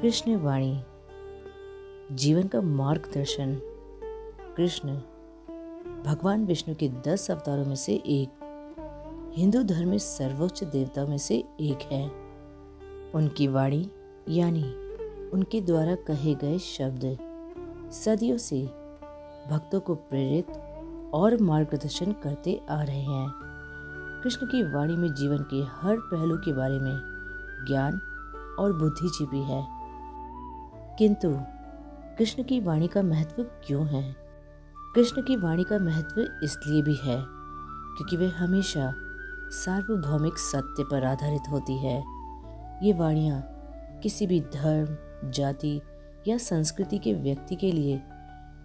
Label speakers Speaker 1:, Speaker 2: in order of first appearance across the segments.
Speaker 1: कृष्ण वाणी जीवन का मार्गदर्शन। कृष्ण भगवान विष्णु के 10 अवतारों में से एक, हिंदू धर्म में सर्वोच्च देवताओं में से एक है। उनकी वाणी यानी उनके द्वारा कहे गए शब्द सदियों से भक्तों को प्रेरित और मार्गदर्शन करते आ रहे हैं। कृष्ण की वाणी में जीवन के हर पहलू के बारे में ज्ञान और बुद्धि छिपी है। किंतु कृष्ण की वाणी का महत्व क्यों है? कृष्ण की वाणी का महत्व इसलिए भी है क्योंकि वे हमेशा सार्वभौमिक सत्य पर आधारित होती है। ये वाणियाँ किसी भी धर्म, जाति या संस्कृति के व्यक्ति के लिए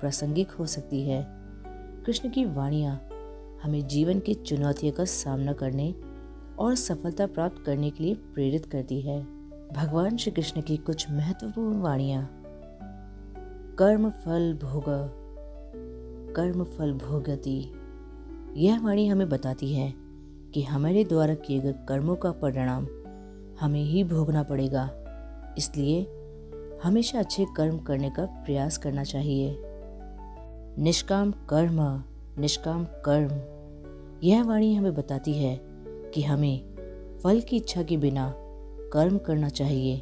Speaker 1: प्रासंगिक हो सकती है। कृष्ण की वाणियाँ हमें जीवन की चुनौतियों का सामना करने और सफलता प्राप्त करने के लिए प्रेरित करती है। भगवान श्री कृष्ण की कुछ महत्वपूर्ण वाणियाँ। कर्म फल भोगति। यह वाणी हमें बताती है कि हमारे द्वारा किए गए कर्मों का परिणाम हमें ही भोगना पड़ेगा, इसलिए हमेशा अच्छे कर्म करने का प्रयास करना चाहिए। निष्काम कर्म। यह वाणी हमें बताती है कि हमें फल की इच्छा के बिना कर्म करना चाहिए।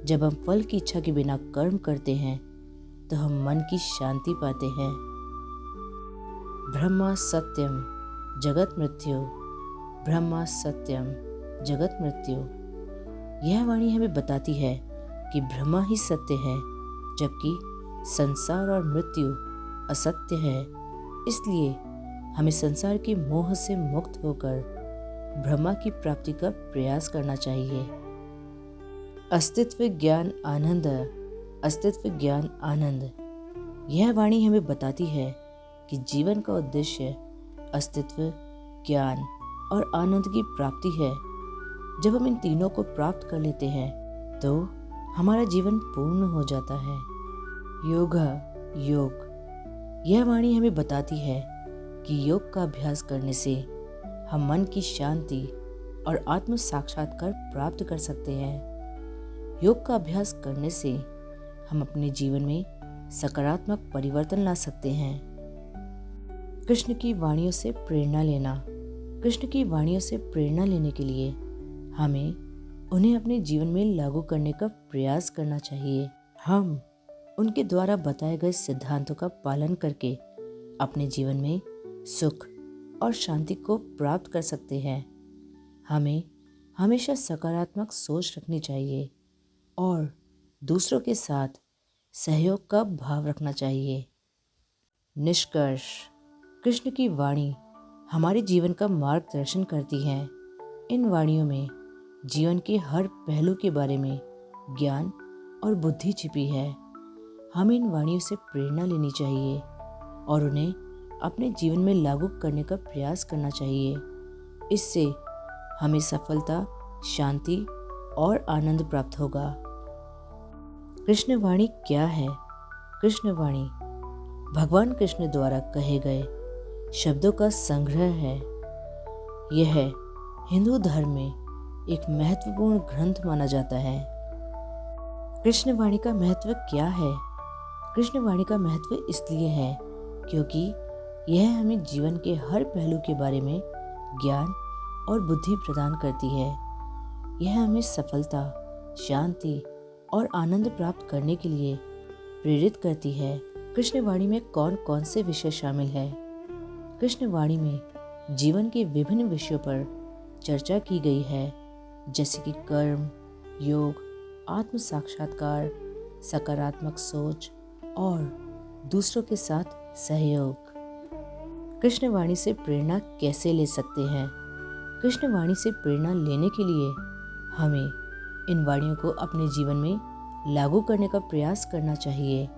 Speaker 1: जब हम फल की इच्छा के बिना कर्म करते हैं तो हम मन की शांति पाते हैं। ब्रह्मा सत्यम जगत मृत्यु। यह वाणी हमें बताती है कि ब्रह्मा ही सत्य है, जबकि संसार और मृत्यु असत्य है। इसलिए हमें संसार के मोह से मुक्त होकर ब्रह्मा की प्राप्ति का प्रयास करना चाहिए। अस्तित्व ज्ञान आनंद। यह वाणी हमें बताती है कि जीवन का उद्देश्य अस्तित्व, ज्ञान और आनंद की प्राप्ति है। जब हम इन तीनों को प्राप्त कर लेते हैं तो हमारा जीवन पूर्ण हो जाता है। योग। यह वाणी हमें बताती है कि योग का अभ्यास करने से हम मन की शांति और आत्म साक्षात्कार प्राप्त कर सकते हैं। योग का अभ्यास करने से हम अपने जीवन में सकारात्मक परिवर्तन ला सकते हैं। कृष्ण की वाणियों से प्रेरणा लेने के लिए हमें उन्हें अपने जीवन में लागू करने का प्रयास करना चाहिए। हम उनके द्वारा बताए गए सिद्धांतों का पालन करके अपने जीवन में सुख और शांति को प्राप्त कर सकते हैं। हमें हमेशा सकारात्मक सोच रखनी चाहिए और दूसरों के साथ सहयोग का भाव रखना चाहिए। निष्कर्ष। कृष्ण की वाणी हमारे जीवन का मार्गदर्शन करती है। इन वाणियों में जीवन के हर पहलू के बारे में ज्ञान और बुद्धि छिपी है। हमें इन वाणियों से प्रेरणा लेनी चाहिए और उन्हें अपने जीवन में लागू करने का प्रयास करना चाहिए। इससे हमें सफलता, शांति और आनंद प्राप्त होगा। कृष्ण वाणी क्या है? कृष्ण वाणी भगवान कृष्ण द्वारा कहे गए शब्दों का संग्रह है। यह हिंदू धर्म में एक महत्वपूर्ण ग्रंथ माना जाता है। कृष्ण वाणी का महत्व क्या है? कृष्ण वाणी का महत्व इसलिए है क्योंकि यह हमें जीवन के हर पहलू के बारे में ज्ञान और बुद्धि प्रदान करती है। यह हमें सफलता, शांति और आनंद प्राप्त करने के लिए प्रेरित करती है। कृष्ण वाणी में कौन कौन से विषय शामिल है? कृष्ण वाणी में जीवन के विभिन्न विषयों पर चर्चा की गई है, जैसे कि कर्म, योग, आत्म साक्षात्कार, सकारात्मक सोच और दूसरों के साथ सहयोग। कृष्ण वाणी से प्रेरणा कैसे ले सकते हैं? कृष्ण वाणी से प्रेरणा लेने के लिए हमें इन वाणियों को अपने जीवन में लागू करने का प्रयास करना चाहिए।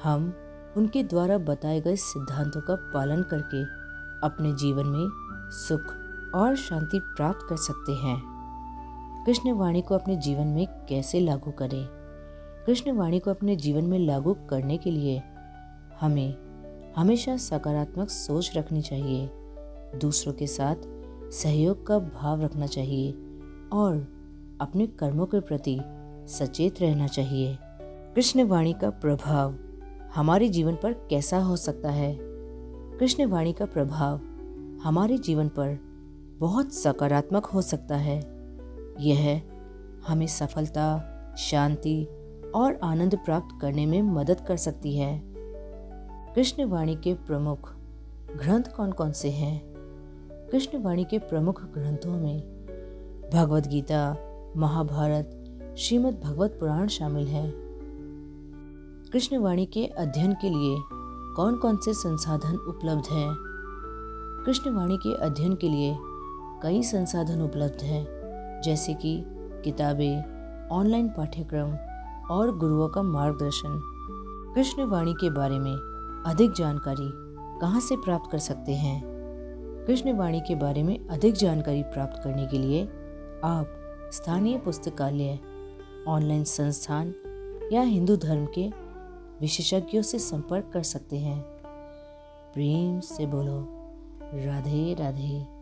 Speaker 1: हम उनके द्वारा बताए गए सिद्धांतों का पालन करके अपने जीवन में सुख और शांति प्राप्त कर सकते हैं। कृष्ण वाणी को अपने जीवन में कैसे लागू करें? कृष्ण वाणी को अपने जीवन में लागू करने के लिए हमें हमेशा सकारात्मक सोच रखनी चाहिए, दूसरों के साथ सहयोग का भाव रखना चाहिए और अपने कर्मों के प्रति सचेत रहना चाहिए। कृष्ण वाणी का प्रभाव हमारे जीवन पर कैसा हो सकता है? कृष्ण वाणी का प्रभाव हमारे जीवन पर बहुत सकारात्मक हो सकता है। यह हमें सफलता, शांति और आनंद प्राप्त करने में मदद कर सकती है। कृष्ण वाणी के प्रमुख ग्रंथ कौन कौन से हैं? कृष्ण वाणी के प्रमुख ग्रंथों में भगवद गीता, महाभारत, श्रीमद् भगवत पुराण शामिल है। कृष्ण वाणी के अध्ययन के लिए कौन कौन से संसाधन उपलब्ध हैं? कृष्ण वाणी के अध्ययन के लिए कई संसाधन उपलब्ध हैं, जैसे कि किताबें, ऑनलाइन पाठ्यक्रम और गुरुओं का मार्गदर्शन। कृष्ण वाणी के बारे में अधिक जानकारी कहाँ से प्राप्त कर सकते हैं? कृष्ण वाणी के बारे में अधिक जानकारी प्राप्त करने के लिए आप स्थानीय पुस्तकालय, ऑनलाइन संस्थान या हिंदू धर्म के विशेषज्ञों से संपर्क कर सकते हैं। प्रेम से बोलो राधे राधे।